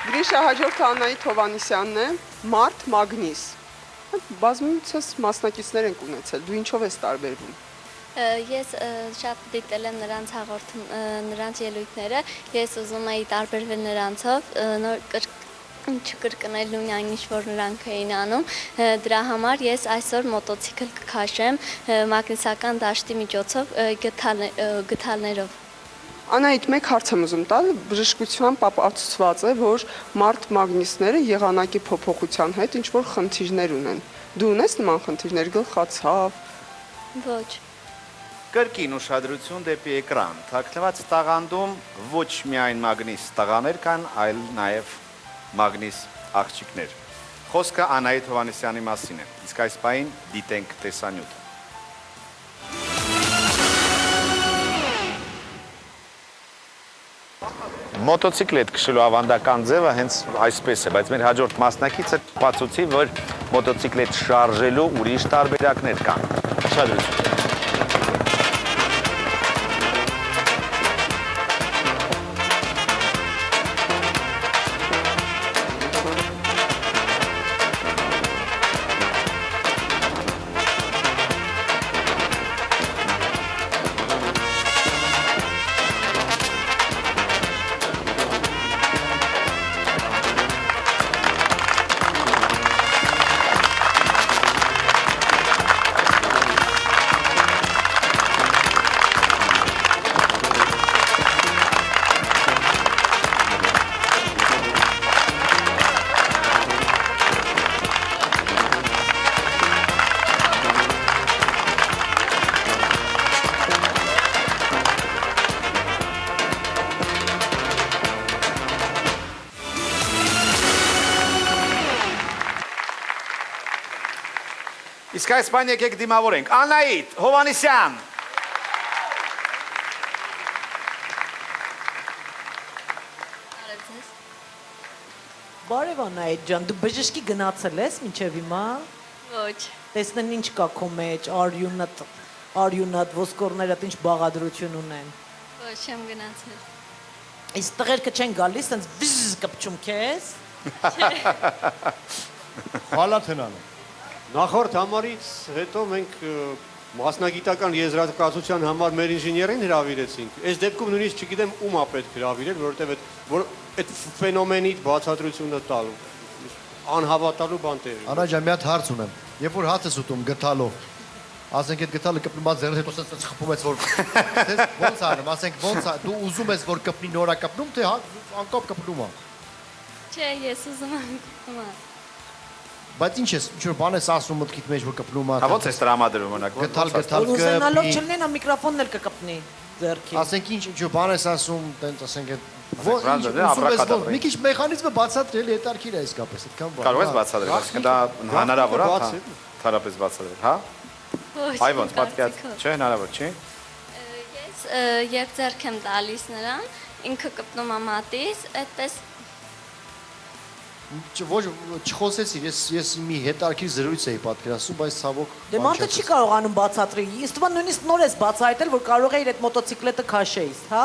Գրիշա, հաջորդը Անահիտ Հովհաննիսյանն է, մարդ մագնիս։ Բազմիցս մասնակիցներ ենք ունեցել, դու ինչով ես տարբերվում։ Ես շատ դիտել եմ նրանց ելույթները, ես ուզում էի տարբերվել նրանցով, չկրկնել նույն ինչ որ նրանք էին անում, դրա համար ես այսօր մոտոցիկլ կքաշեմ մագնիսական դաշտի միջոցով գդալներով։ Անահիտ, մեկ հարց եմ ուզում տալ, բժշկությամբ ապացուցված է, որ մարդ մագնիսները եղանակի փոփոխության հետ ինչ որ խնդիրներ ունեն։ Դու ունես նման խնդիրներ, գլխացավ։ Ոչ։ Կրկին ուշադրություն դեպի էկրան, թաքնված տաղանդում ոչ միայն մագնիս տղաներ կան, այլ նաև մագնիս աղջիկներ։ Խոսքը Անահիտ Հովհաննիսյանի մասին է, իսկ այս պահին դիտենք տեսանյութը։ Մոտոցիկլետ քշելու ավանդական ձևը հենց այսպես է, բայց մեր հաջորդ մասնակիցը բացուցի, որ մոտոցիկլետ շարժելու ուրիշ տարբերակներ կան։ Ուշադրություն։ Իսկ այս բան եկեք դիմավորենք։ Անահիտ Հովհաննիսյան։ Բարև Անահիտ ջան, դու բժշկի գնացել ես մինչև հիմա։ Ոչ։ Տեսնեն ինչ կա քո մեջ, արյունատ, ոսկորներդ ինչ բաղադրություն ունեն։ Ոչ, չեմ գնացել։ Իսկ տղերքը չեն գալիս, տենց վիզ կպչում քեզ։ Խալաթենան։ Նախորդ համարից հետո մենք մասնագիտական եզրակացության համար մեր ինժեներին հրավիրեցինք։ Այս դեպքում նույնիսկ չգիտեմ ում է պետք հրավիրել, որովհետև այդ ֆենոմենի բացատրությունը տալու անհավատալու բան տեղի։ Արա ջան, մի հատ հարց ունեմ։ Երբ որ հաց ես ուտում գտալով, ասենք այդ գտալը կպնումած ձեռդ հետո սենց խփում ես որ ոնց անում, ասենք ոնց դու ուզում ես որ կպնի նորա կպնում, թե անկապ կպնում է։ Չէ, ես ուզում եմ կպնում։ Բայց ինչ ես, ինչ որ բան ես ասում մտքիդ մեջ որ կպնում է։ Հա ոնց ես տրամադրում մնաք։ Գտալ Ուզենալով չլինեն, միկրոֆոնն էլ կկպնի ձեռքին։ ասենք ինչ որ բան ես ասում, տենց ասենք այդ մի քիչ մեխանիզմը բացատրել հետարքիր է իսկապես, այդքան բան։ Կարող ես բացատրել, այսինքն դա հնարավոր է, թարապես բացատրել, հա։ Այ ոնց պատկերացրու, չէ, հնարավոր չի։ Ես երբ ձեռք եմ տալիս նրան, ինքը կպնում է մատից, այդպես Ոչ չխոսեցի, ես մի հետարքիր զրույց էի պատկերացնում, բայց ցավոք Դե մարդը չի կարողանում բացատրել։ Իսկ դու նույնիսկ նոր ես բացահայտել, որ կարող է իր այդ մոտոցիկլետը քաշեիս, հա։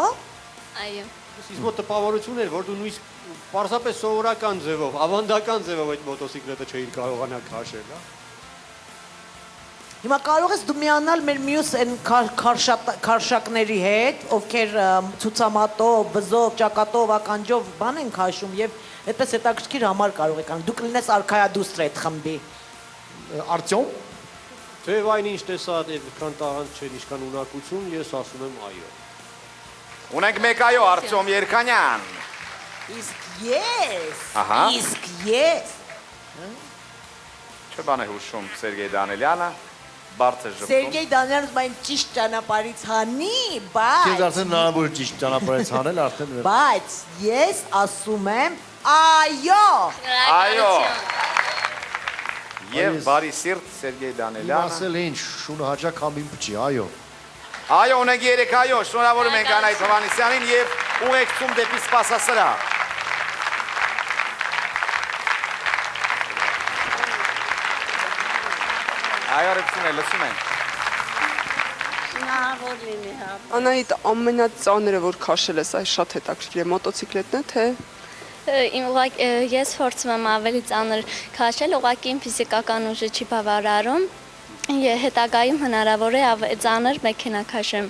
Այո։ Իսկ մոտ տպավորություն էր, որ դու նույնիսկ պարզապես սովորական ձևով, ավանդական ձևով այդ մոտոցիկլետը չէիր կարողանալ քաշել, հա։ Հիմա կարող ես դու միանալ մեր մյուս այն քարշակների հետ, ովքեր ցուցամատով, բզով, ճակատով, ականջով բան են քաշում եւ այդպես հետաքրքիր համար կարող եք անում։ Դու կլինես արքայադուստր այդ խմբի։ Արտյոմ Թեև այն ինչ տեսա այդքան տաղանդ չէր, ինչքան ունակություն, ես ասում եմ այո։ Ունենք մեկ այո, Արտյոմ Երկանյան։ Իսկ ես։ Ահա։ Իսկ ես։ Չէ բան է հուշում Սերգեյ Դանելյանը, բարձր ժպտում։ Սերգեյ Դանելյանը մայն ճիշտ ճանապարհից հանի, բայց Քեզ արդեն հնարավոր է ճիշտ ճանապարհից հանել արդեն։ Բայց ես ասում եմ այո։ Այո։ Եվ բարի սիրտ Սերգեյ Դանելյանը։ Ասել ինչ, շունը հաջակ համին փչի, այո։ Այո, ունենք 3 այո, շնորհավորում ենք Անահիտ Հովհաննիսյանին եւ ուղեկցում դեպի սպասասրահ։ Այո, արեցին է, լսում ենք։ Շնորհավոր լինի, հա։ Անահիտ, ամենածանրը որ քաշել ես, այս շատ հետաքրքիր է, մոտոցիկլետն է, թե Ես փորձում եմ ավելի ծանր քաշել, ուղղակի իմ ֆիզիկական ուժը չի բավարարում։ Հետագայում հնարավոր է ծանր մեքենա քաշեմ։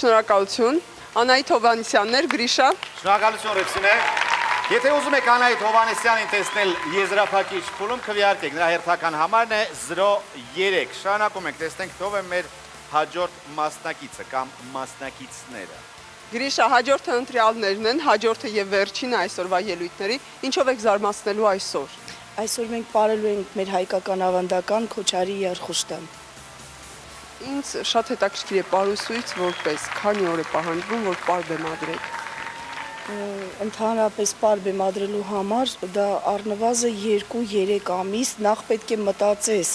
Շնորհակալություն։ Անահիտ Հովհաննիսյաններ, Գրիշա։ Շնորհակալություն Ռեքսինե։ Եթե ուզում եք Անահիտ Հովհաննիսյանին տեսնել եզրափակիչ փուլում, քվեարկեք, նրա հերթական համարն է 03։ Շարունակում ենք, տեսնենք ով է մեր հաջորդ մասնակիցը կամ մասնակիցները։ Գրիշա, հաջորդը ընտրյալներն են, հաջորդը եւ վերջինը այսօրվա ելույթների։ Ինչով եք զարմացնելու այսօր։ Այսօր մենք ապրելու ենք մեր հայկական ավանդական Քոչարի երխուշտան։ Ինձ շատ հետաքրքիր է պարուսույց որպես, քանի օր է պահանջվում, որ պար բեմադրեք։ Ընդհանրապես պար բեմադրելու համար դա առնվազն 2-3 ամիս նախ պետք է մտածես,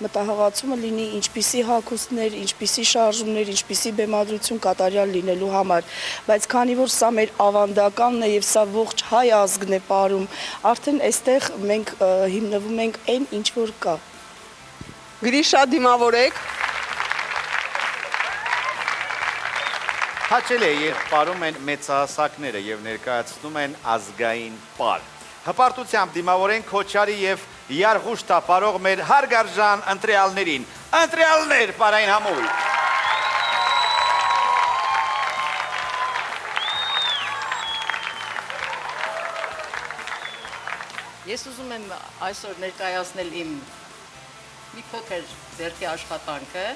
մտահղացումը լինի ինչպիսի հագուստներ, ինչպիսի շարժումներ, ինչպիսի բեմադրություն կատարյալ լինելու համար, բայց քանի որ սա մեր ավանդականն է եւ սա ողջ հայ ազգն է պարում, արդեն այստեղ մենք հիմնվում ենք այն ինչ որ կա։ Գրիշա, դիմավորեք։ Հաճելի է, երբ պարում են մեծահասակները եւ ներկայացնում են ազգային պար։ Հպարտությամբ դիմավորենք Քոչարի եւ Երխուշտա պարող մեր հարգարժան ընտրյալներին։ Ընտրյալներ, պարային համույթ։ Ես ուզում եմ այսօր ներկայացնել իմ մի փոքր ձեռքի աշխատանքը,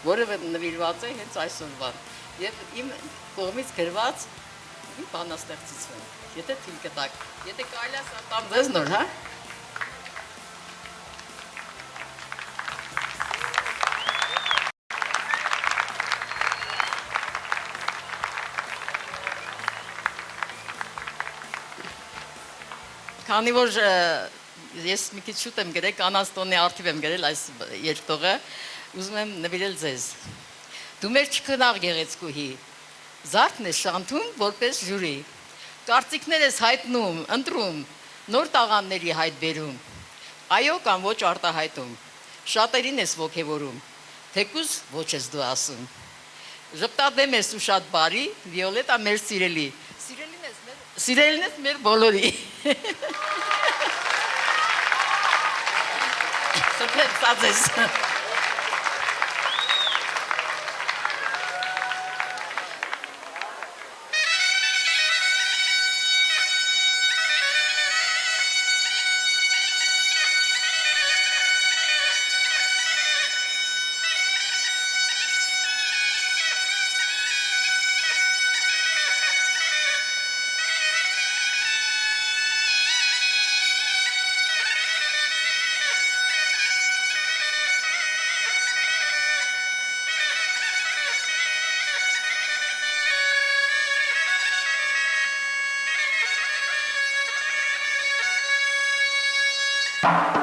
որը նվիրված է հենց այսօրվան։ Եվ իմ կողմից գրված մի բանաստեղծություն, եթե թույլ կտաք, եթե կարելի է սա տամ ձեզ նոր, հա? Քանի որ ես մի քիչ շուտ եմ գրել, կանանց տոնի արդիվ եմ գրել այս երկտողը, ուզում եմ նվիրել ձեզ։ Դու մեր չքնաղ գեղեցկուհի, զարդն ես շանթում որպես ժյուրի, կարծիքներ ես հայտնում, ընտրում, նոր տաղանների հայտ բերում, այո կամ ոչ արտահայտում, շատերին ես ոգևորում, թեկուզ ոչ ես դու ասում, ժպտադեմ ես ու շատ բարի, Վիոլետա մեր սիրելի, սիրելին ես մեր բոլորի, խնդրեմ սա ձեզ, Thank you.